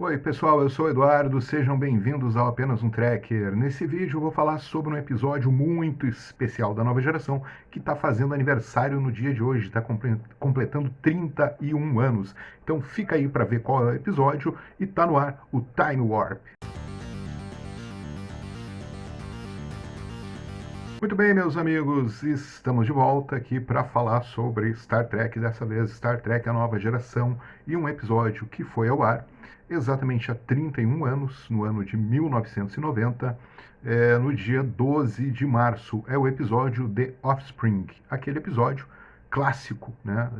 Oi, pessoal, eu sou o Eduardo, sejam bem-vindos ao Apenas um Trekker. Nesse vídeo eu vou falar sobre um episódio muito especial da nova geração que está fazendo aniversário no dia de hoje, está completando 31 anos. Então fica aí para ver qual é o episódio e tá no ar o Time Warp. Muito bem, meus amigos, estamos de volta aqui para falar sobre Star Trek, dessa vez Star Trek A Nova Geração, e um episódio que foi ao ar exatamente há 31 anos, no ano de 1990, no dia 12 de março. É o episódio The Offspring, aquele episódio clássico, né,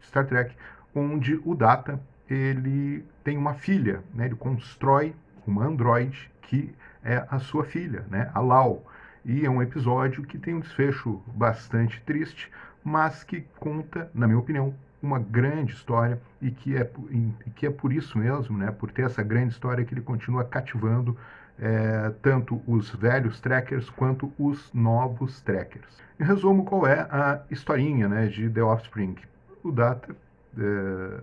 Star Trek, onde o Data ele tem uma filha, né, ele constrói uma androide que é a sua filha, né, a Lau. E é um episódio que tem um desfecho bastante triste, mas que conta, na minha opinião, uma grande história e que é por isso mesmo, né, por ter essa grande história, que ele continua cativando tanto os velhos trekkers quanto os novos trekkers. Em resumo, qual é a historinha, né, de The Offspring? O Data, é,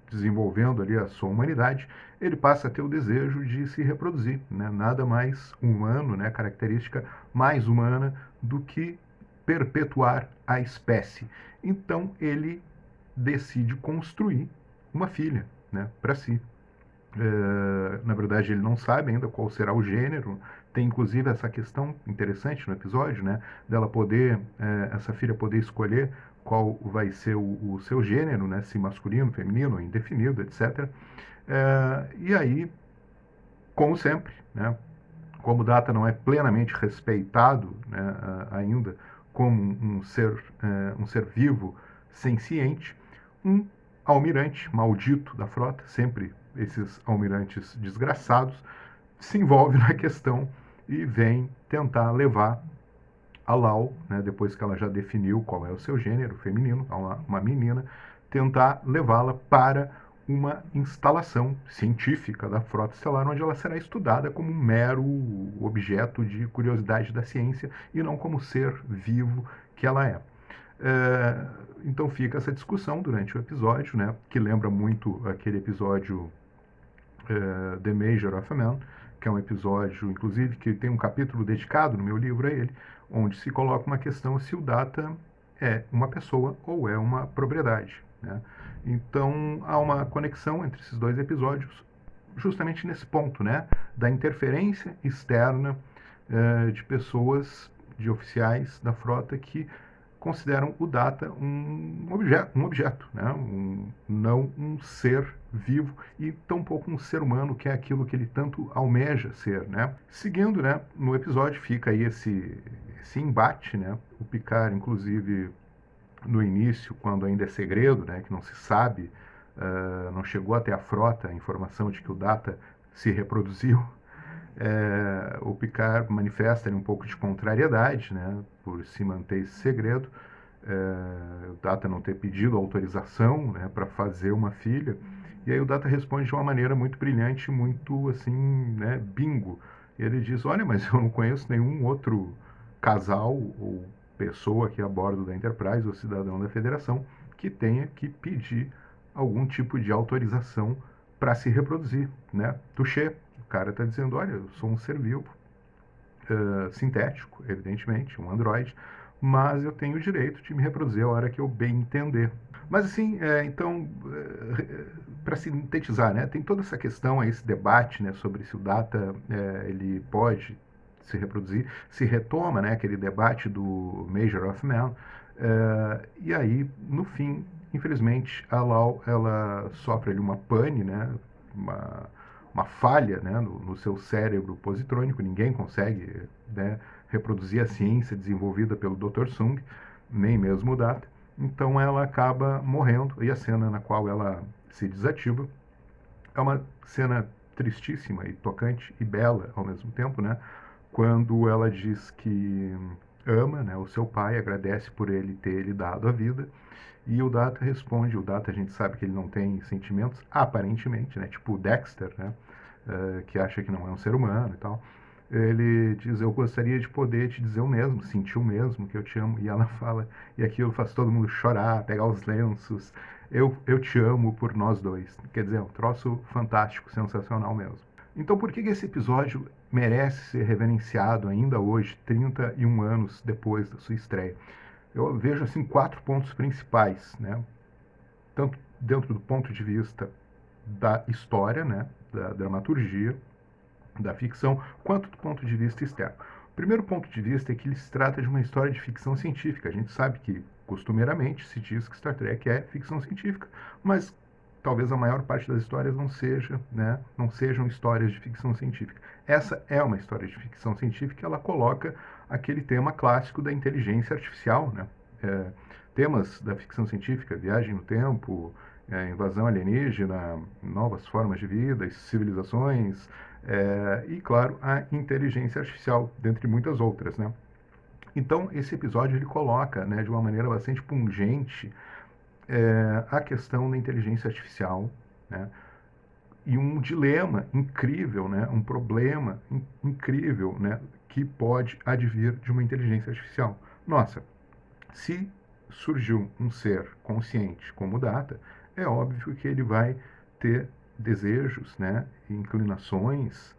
desenvolvendo ali a sua humanidade, ele passa a ter o desejo de se reproduzir, né? Nada mais humano, né? Característica mais humana do que perpetuar a espécie. Então ele decide construir uma filha, né, para si. Na verdade, ele não sabe ainda qual será o gênero. Tem inclusive essa questão interessante no episódio, né, dela poder, essa filha poder escolher qual vai ser o seu gênero, né, se masculino, feminino, indefinido, etc. E aí, como sempre, né, como o Data não é plenamente respeitado, né, ainda como um ser vivo, senciente, um almirante maldito da frota, sempre esses almirantes desgraçados, se envolve na questão e vem tentar levar a Lau, né, depois que ela já definiu qual é o seu gênero feminino, uma menina, tentar levá-la para uma instalação científica da Frota Estelar, onde ela será estudada como um mero objeto de curiosidade da ciência e não como ser vivo que ela é. É, então fica essa discussão durante o episódio, né, que lembra muito aquele episódio The Major of Man, que é um episódio, inclusive, que tem um capítulo dedicado no meu livro a ele, onde se coloca uma questão se o Data é uma pessoa ou é uma propriedade, né? Então há uma conexão entre esses dois episódios, justamente nesse ponto, né, da interferência externa de pessoas, de oficiais da frota que consideram o Data um objeto, né? Não um ser vivo e tampouco um ser humano, que é aquilo que ele tanto almeja ser, né? Seguindo, né, no episódio fica aí esse embate, né? O Picard, inclusive, no início, quando ainda é segredo, né, que não se sabe, não chegou até a frota a informação de que o Data se reproduziu, o Picard manifesta um pouco de contrariedade, né, por se manter esse segredo, o Data não ter pedido autorização, né, para fazer uma filha, e aí o Data responde de uma maneira muito brilhante, muito assim, né, bingo. Ele diz: olha, mas eu não conheço nenhum outro casal ou pessoa aqui a bordo da Enterprise ou cidadão da Federação que tenha que pedir algum tipo de autorização para se reproduzir, né? Touché. O cara está dizendo: olha, eu sou um ser vivo, sintético, evidentemente, um androide, mas eu tenho o direito de me reproduzir a hora que eu bem entender. Mas assim, então, para sintetizar, né, tem toda essa questão, esse debate, né, sobre se o Data ele pode se reproduzir, se retoma, né, aquele debate do Major of Man, e aí, no fim, infelizmente, a Lau, ela sofre ali uma pane, né, uma, uma falha, né, no seu cérebro positrônico. Ninguém consegue, né, reproduzir a ciência desenvolvida pelo Dr. Sung, nem mesmo o Data. Então ela acaba morrendo, e a cena na qual ela se desativa é uma cena tristíssima e tocante e bela ao mesmo tempo, né? Quando ela diz que ama, né, o seu pai, agradece por ele ter lhe dado a vida, e o Data responde. O Data, a gente sabe que ele não tem sentimentos, aparentemente, né? Tipo o Dexter, né? Que acha que não é um ser humano e tal. Ele diz: eu gostaria de poder te dizer o mesmo, sentir o mesmo, que eu te amo. E ela fala, e aquilo faz todo mundo chorar, pegar os lenços. eu te amo por nós dois. Quer dizer, é um troço fantástico, sensacional mesmo. Então, por que esse episódio merece ser reverenciado ainda hoje, 31 anos depois da sua estreia? Eu vejo assim 4 pontos principais, né? Tanto dentro do ponto de vista da história, né, da dramaturgia, da ficção, quanto do ponto de vista externo. O primeiro ponto de vista é que ele se trata de uma história de ficção científica. A gente sabe que, costumeiramente, se diz que Star Trek é ficção científica, mas talvez a maior parte das histórias não seja, né, não sejam histórias de ficção científica. Essa é uma história de ficção científica, ela coloca aquele tema clássico da inteligência artificial, né? Temas da ficção científica, viagem no tempo, invasão alienígena, novas formas de vida, civilizações, e, claro, a inteligência artificial, dentre muitas outras, né? Então, esse episódio ele coloca, né, de uma maneira bastante pungente, a questão da inteligência artificial, né, e um dilema incrível, né, um problema incrível, né, que pode advir de uma inteligência artificial. Nossa, se surgiu um ser consciente como Data, é óbvio que ele vai ter desejos, né, inclinações,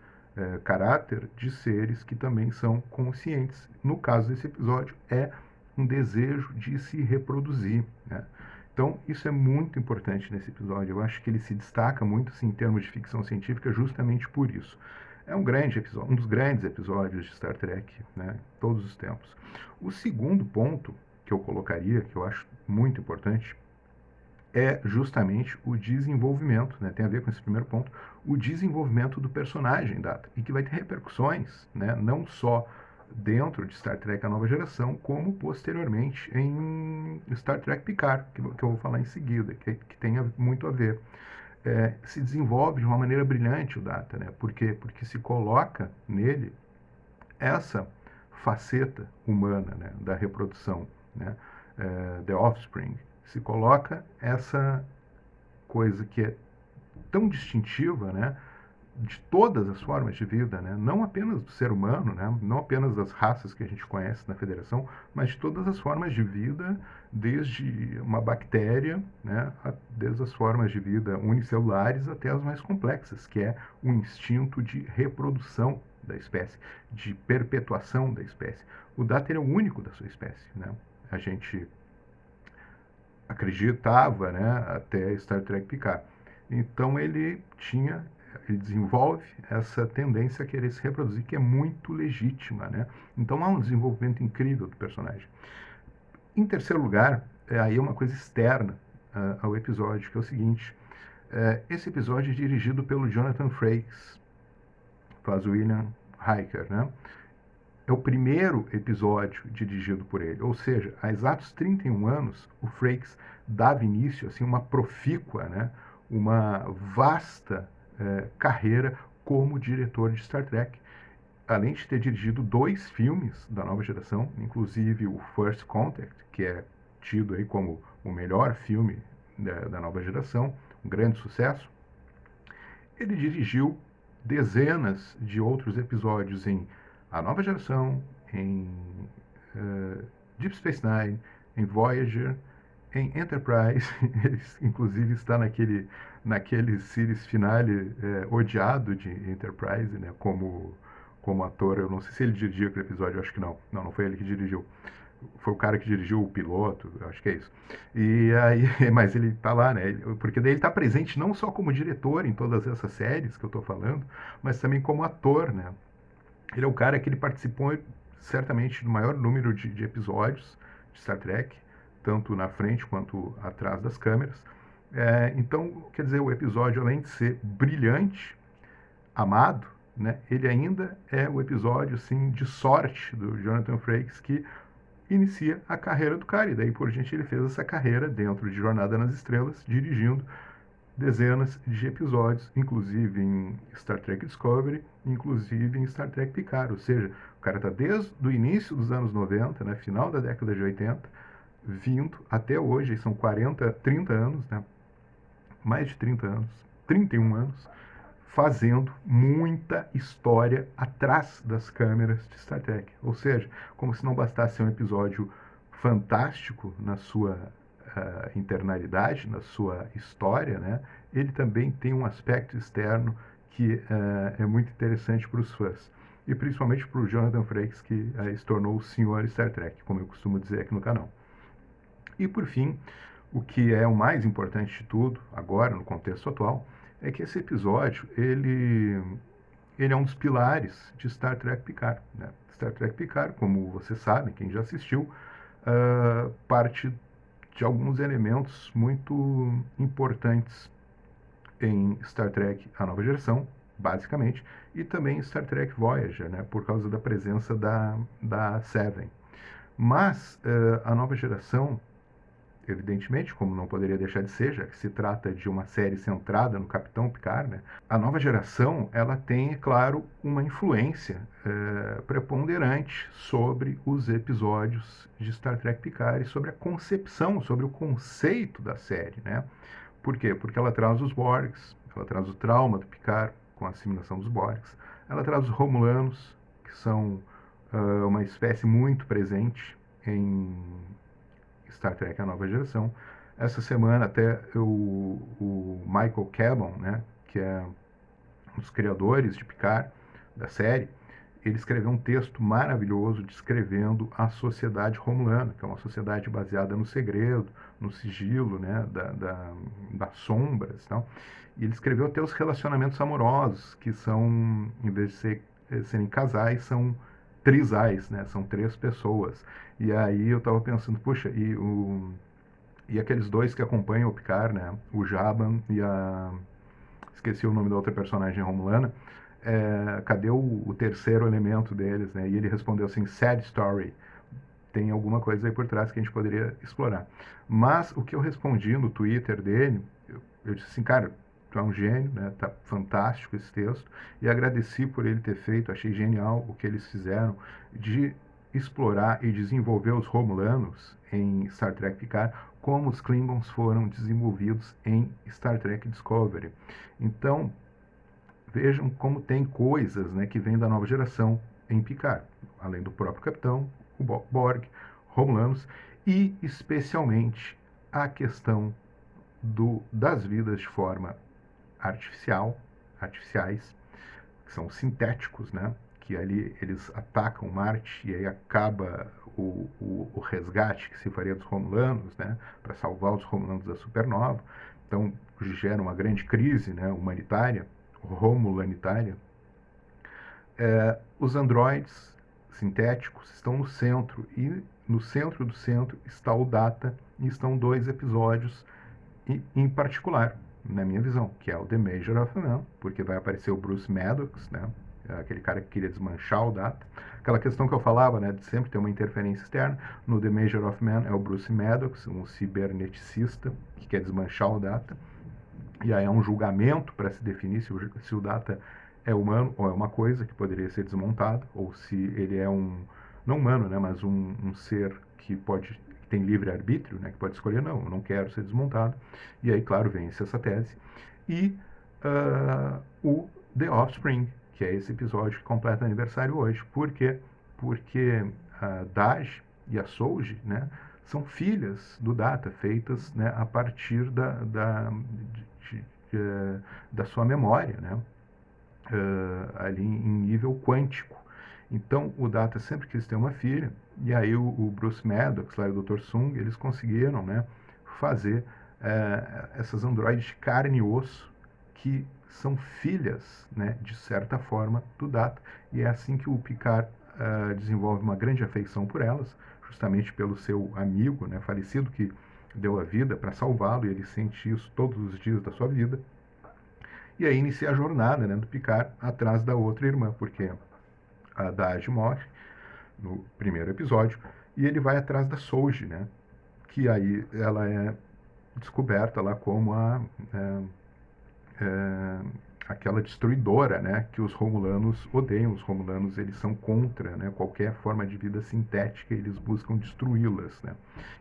caráter de seres que também são conscientes. No caso desse episódio, é um desejo de se reproduzir, né? Então, isso é muito importante nesse episódio. Eu acho que ele se destaca muito assim, em termos de ficção científica justamente por isso. É um grande episódio, um dos grandes episódios de Star Trek, né, todos os tempos. O segundo ponto que eu colocaria, que eu acho muito importante, é justamente o desenvolvimento, né, tem a ver com esse primeiro ponto, o desenvolvimento do personagem Data, e que vai ter repercussões, né, não só dentro de Star Trek A Nova Geração, como posteriormente em Star Trek Picard, que eu vou falar em seguida, que tem muito a ver. Se desenvolve de uma maneira brilhante o Data, né? Por quê? Porque se coloca nele essa faceta humana, né, da reprodução, né, The Offspring, se coloca essa coisa que é tão distintiva, né, de todas as formas de vida, né, não apenas do ser humano, né, não apenas das raças que a gente conhece na Federação, mas de todas as formas de vida, desde uma bactéria, né, desde as formas de vida unicelulares até as mais complexas, que é o instinto de reprodução da espécie, de perpetuação da espécie. O Dáter é o único da sua espécie, né? A gente acreditava, né, até Star Trek Picard. Então ele desenvolve essa tendência a querer se reproduzir, que é muito legítima, né? Então há um desenvolvimento incrível do personagem. Em terceiro lugar, aí é uma coisa externa ao episódio, que é o seguinte: esse episódio é dirigido pelo Jonathan Frakes, faz o William Riker, né? É o primeiro episódio dirigido por ele, ou seja, há exatos 31 anos, o Frakes dava início assim uma profícua, né, uma vasta carreira como diretor de Star Trek. Além de ter dirigido 2 filmes da nova geração, inclusive o First Contact, que é tido aí como o melhor filme da nova geração, um grande sucesso, ele dirigiu dezenas de outros episódios em A Nova Geração, em Deep Space Nine, em Voyager, em Enterprise. Ele, inclusive, está naquele series finale odiado de Enterprise, né, como ator. Eu não sei se ele dirigiu aquele episódio, eu acho que não. Não foi ele que dirigiu. Foi o cara que dirigiu o piloto, acho que é isso. E aí, mas ele tá lá, né? Porque daí ele tá presente não só como diretor em todas essas séries que eu tô falando, mas também como ator, né? Ele é o cara que ele participou certamente do maior número de episódios de Star Trek, tanto na frente quanto atrás das câmeras. Então, quer dizer, o episódio, além de ser brilhante, amado, né, ele ainda é o episódio assim, de sorte do Jonathan Frakes, que inicia a carreira do cara. E daí por diante ele fez essa carreira dentro de Jornada nas Estrelas, dirigindo dezenas de episódios, inclusive em Star Trek Discovery, inclusive em Star Trek Picard. Ou seja, o cara está desde o início dos anos 90, né, final da década de 80, vindo até hoje, são 30 anos, né, mais de 30 anos, 31 anos, fazendo muita história atrás das câmeras de Star Trek. Ou seja, como se não bastasse ser um episódio fantástico na sua internalidade, na sua história, né, ele também tem um aspecto externo que é muito interessante para os fãs. E principalmente para o Jonathan Frakes, que se tornou o senhor Star Trek, como eu costumo dizer aqui no canal. E por fim, o que é o mais importante de tudo, agora, no contexto atual, é que esse episódio, ele é um dos pilares de Star Trek Picard, né? Star Trek Picard, como vocês sabem, quem já assistiu, parte de alguns elementos muito importantes em Star Trek A Nova Geração, basicamente, e também Star Trek Voyager, né, por causa da presença da Seven. Mas A Nova Geração, evidentemente, como não poderia deixar de ser, já que se trata de uma série centrada no Capitão Picard, né, A Nova Geração ela tem, é claro, uma influência preponderante sobre os episódios de Star Trek Picard e sobre a concepção, sobre o conceito da série, né? Por quê? Porque ela traz os Borgs, ela traz o trauma do Picard com a assimilação dos Borgs, ela traz os Romulanos, que são uma espécie muito presente em Star Trek A Nova Geração. Essa semana até o Michael Chabon, né, que é um dos criadores de Picard, da série, ele escreveu um texto maravilhoso descrevendo a sociedade romulana, que é uma sociedade baseada no segredo, no sigilo, né, das sombras. Tal. E ele escreveu até os relacionamentos amorosos, que são, em vez de serem casais, são trisais, né, são três pessoas. E aí eu estava pensando, puxa, e aqueles dois que acompanham o Picard, né, o Jaban e a... esqueci o nome da outra personagem romulana, cadê o terceiro elemento deles, né? E ele respondeu assim, sad story. Tem alguma coisa aí por trás que a gente poderia explorar. Mas o que eu respondi no Twitter dele, eu disse assim, cara, tu é um gênio, né? Tá fantástico esse texto. E agradeci por ele ter feito, achei genial o que eles fizeram de explorar e desenvolver os Romulanos em Star Trek Picard, como os Klingons foram desenvolvidos em Star Trek Discovery. Então, vejam como tem coisas, né, que vêm da nova geração em Picard, além do próprio capitão, o Borg, Romulanos, e especialmente a questão das vidas de forma artificiais, que são sintéticos, né, que ali eles atacam Marte e aí acaba o resgate que se faria dos Romulanos, né, para salvar os Romulanos da supernova. Então gera uma grande crise, né, humanitária, romulanitária. Os androides sintéticos estão no centro, e no centro do centro está o Data, e estão dois episódios em particular, na minha visão, que é o The Measure of Man, porque vai aparecer o Bruce Maddox, né, aquele cara que queria desmanchar o Data. Aquela questão que eu falava, né, de sempre ter uma interferência externa. No The Measure of Man é o Bruce Maddox, um ciberneticista que quer desmanchar o Data. E aí é um julgamento para se definir se o Data é humano ou é uma coisa que poderia ser desmontada, ou se ele é não humano, né, mas um ser que tem livre-arbítrio, né, que pode escolher, não, eu não quero ser desmontado. E aí, claro, vence essa tese. E o The Offspring, que é esse episódio que completa aniversário hoje. Por quê? Porque a Daj e a Soji, né, são filhas do Data, feitas, né, a partir da sua memória, né, ali em nível quântico. Então, o Data sempre quis ter uma filha, e aí o Bruce Maddox, lá, e o Dr. Sung, eles conseguiram, né, fazer essas androides de carne e osso que são filhas, né, de certa forma, do Data. E é assim que o Picard desenvolve uma grande afeição por elas, justamente pelo seu amigo, né, falecido, que deu a vida para salvá-lo, e ele sente isso todos os dias da sua vida. E aí inicia a jornada, né, do Picard atrás da outra irmã, porque a Daj morre no primeiro episódio, e ele vai atrás da Soji, né, que aí ela é descoberta lá como aquela destruidora, né, que os Romulanos odeiam. Os Romulanos, eles são contra, né, qualquer forma de vida sintética, eles buscam destruí-las, né.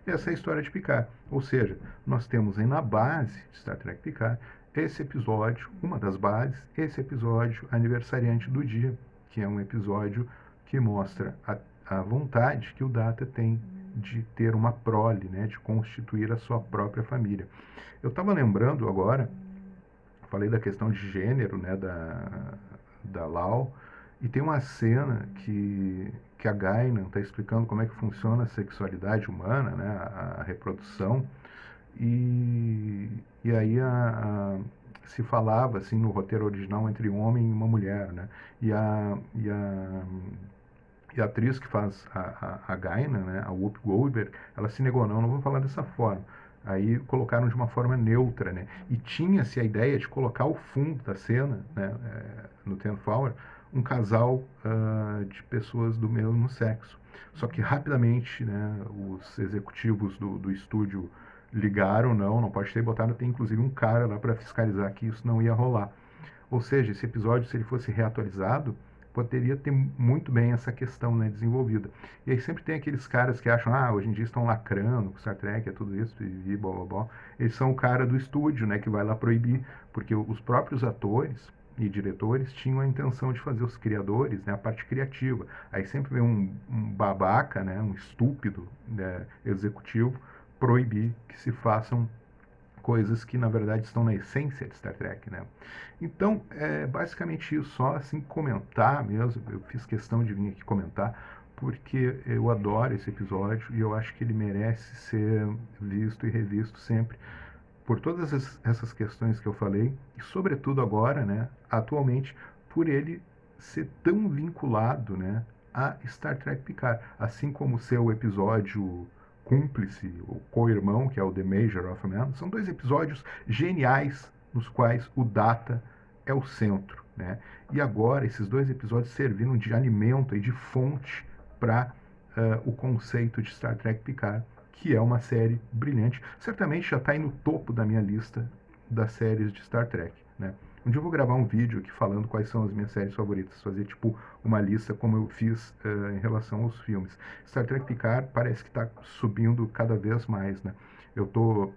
E essa é a história de Picard. Ou seja, nós temos aí na base de Star Trek Picard esse episódio, uma das bases, esse episódio aniversariante do dia, que é um episódio que mostra a vontade que o Data tem de ter uma prole, né, de constituir a sua própria família. Eu estava lembrando agora, falei da questão de gênero, né, da Lau, e tem uma cena que a Guinan está explicando como é que funciona a sexualidade humana, né, a reprodução, e aí se falava assim no roteiro original entre um homem e uma mulher, né, e a atriz que faz a Guinan, né, a Whoopi Goldberg, ela se negou, não vou falar dessa forma. Aí colocaram de uma forma neutra, né? E tinha-se a ideia de colocar o fundo da cena, né, no Tenth Hour, um casal de pessoas do mesmo sexo. Só que rapidamente, né, os executivos do estúdio ligaram, não pode ter, botaram, tem inclusive um cara lá para fiscalizar que isso não ia rolar. Ou seja, esse episódio, se ele fosse reatualizado, poderia ter muito bem essa questão, né, desenvolvida. E aí sempre tem aqueles caras que acham, hoje em dia estão lacrando com Star Trek, é tudo isso, e blá blá blá. Eles são o cara do estúdio, né, que vai lá proibir, porque os próprios atores e diretores tinham a intenção de fazer os criadores, né, a parte criativa. Aí sempre vem um babaca, né, um estúpido, né, executivo, proibir que se façam coisas que na verdade estão na essência de Star Trek, né? Então, é basicamente isso, só assim comentar mesmo, eu fiz questão de vir aqui comentar, porque eu adoro esse episódio e eu acho que ele merece ser visto e revisto sempre por todas essas questões que eu falei e sobretudo agora, né, atualmente, por ele ser tão vinculado, né, a Star Trek Picard, assim como o seu episódio cúmplice, o co-irmão, que é o The Measure of Man, são dois episódios geniais nos quais o Data é o centro, né? E agora esses dois episódios serviram de alimento e de fonte para o conceito de Star Trek Picard, que é uma série brilhante. Certamente já está aí no topo da minha lista das séries de Star Trek, né? Um dia eu vou gravar um vídeo aqui falando quais são as minhas séries favoritas, fazer tipo uma lista como eu fiz em relação aos filmes. Star Trek Picard parece que está subindo cada vez mais, né? Eu tô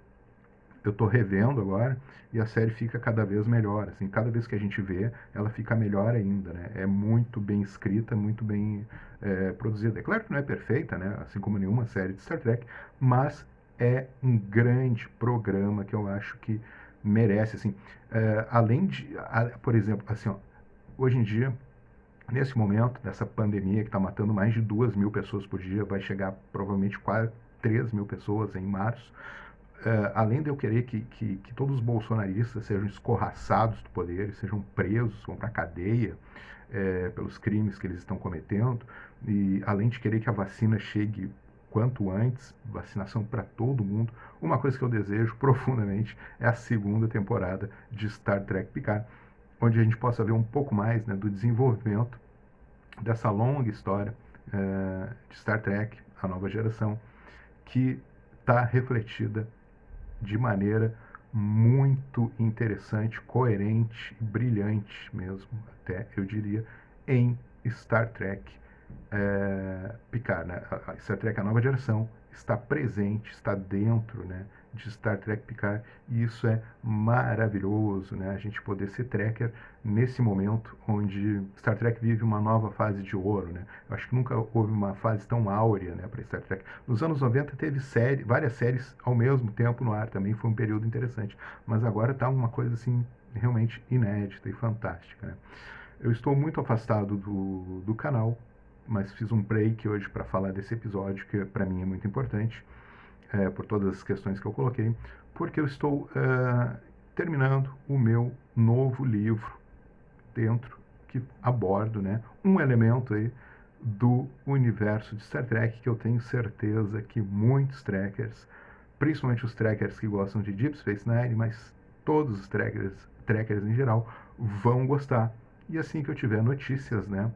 eu tô revendo agora e a série fica cada vez melhor, assim, cada vez que a gente vê, ela fica melhor ainda, né? É muito bem escrita, muito bem produzida. É claro que não é perfeita, né? Assim como nenhuma série de Star Trek, mas é um grande programa que eu acho que merece, assim, além de, por exemplo, assim, ó, hoje em dia, nesse momento dessa pandemia que está matando mais de 2.000 pessoas por dia, vai chegar provavelmente quase 3.000 pessoas em março. Além de eu querer que todos os bolsonaristas sejam escorraçados do poder, sejam presos, vão para a cadeia pelos crimes que eles estão cometendo, e além de querer que a vacina chegue quanto antes, vacinação para todo mundo, uma coisa que eu desejo profundamente é a segunda temporada de Star Trek Picard, onde a gente possa ver um pouco mais, né, do desenvolvimento dessa longa história de Star Trek, a nova geração, que está refletida de maneira muito interessante, coerente, brilhante mesmo, até eu diria, em Star Trek Picard, né? A Star Trek, a nova geração, está presente, está dentro, né, de Star Trek Picard, e isso é maravilhoso, né? A gente poder ser trekker nesse momento onde Star Trek vive uma nova fase de ouro, né? Eu acho que nunca houve uma fase tão áurea, né, para Star Trek. Nos anos 90 teve várias séries ao mesmo tempo no ar, também foi um período interessante, mas agora está uma coisa assim realmente inédita e fantástica, né? Eu estou muito afastado do canal, mas fiz um break hoje para falar desse episódio, que para mim é muito importante, por todas as questões que eu coloquei, porque eu estou terminando o meu novo livro dentro, que abordo, né, um elemento aí do universo de Star Trek que eu tenho certeza que muitos trekkers, principalmente os trekkers que gostam de Deep Space Nine, mas todos os trekkers em geral, vão gostar. E assim que eu tiver notícias, né,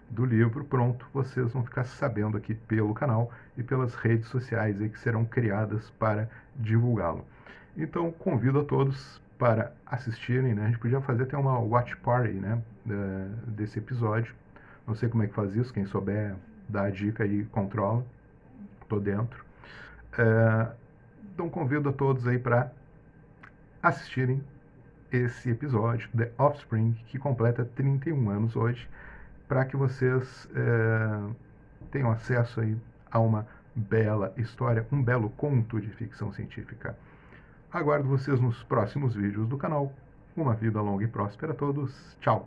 do livro pronto, vocês vão ficar sabendo aqui pelo canal e pelas redes sociais aí que serão criadas para divulgá-lo. Então convido a todos para assistirem, né? A gente podia fazer até uma watch party, né, desse episódio. Não sei como é que faz isso, quem souber dá a dica aí, controla. Tô dentro. Então convido a todos aí para assistirem esse episódio, The Offspring, que completa 31 anos hoje, para que vocês tenham acesso aí a uma bela história, um belo conto de ficção científica. Aguardo vocês nos próximos vídeos do canal. Uma vida longa e próspera a todos. Tchau!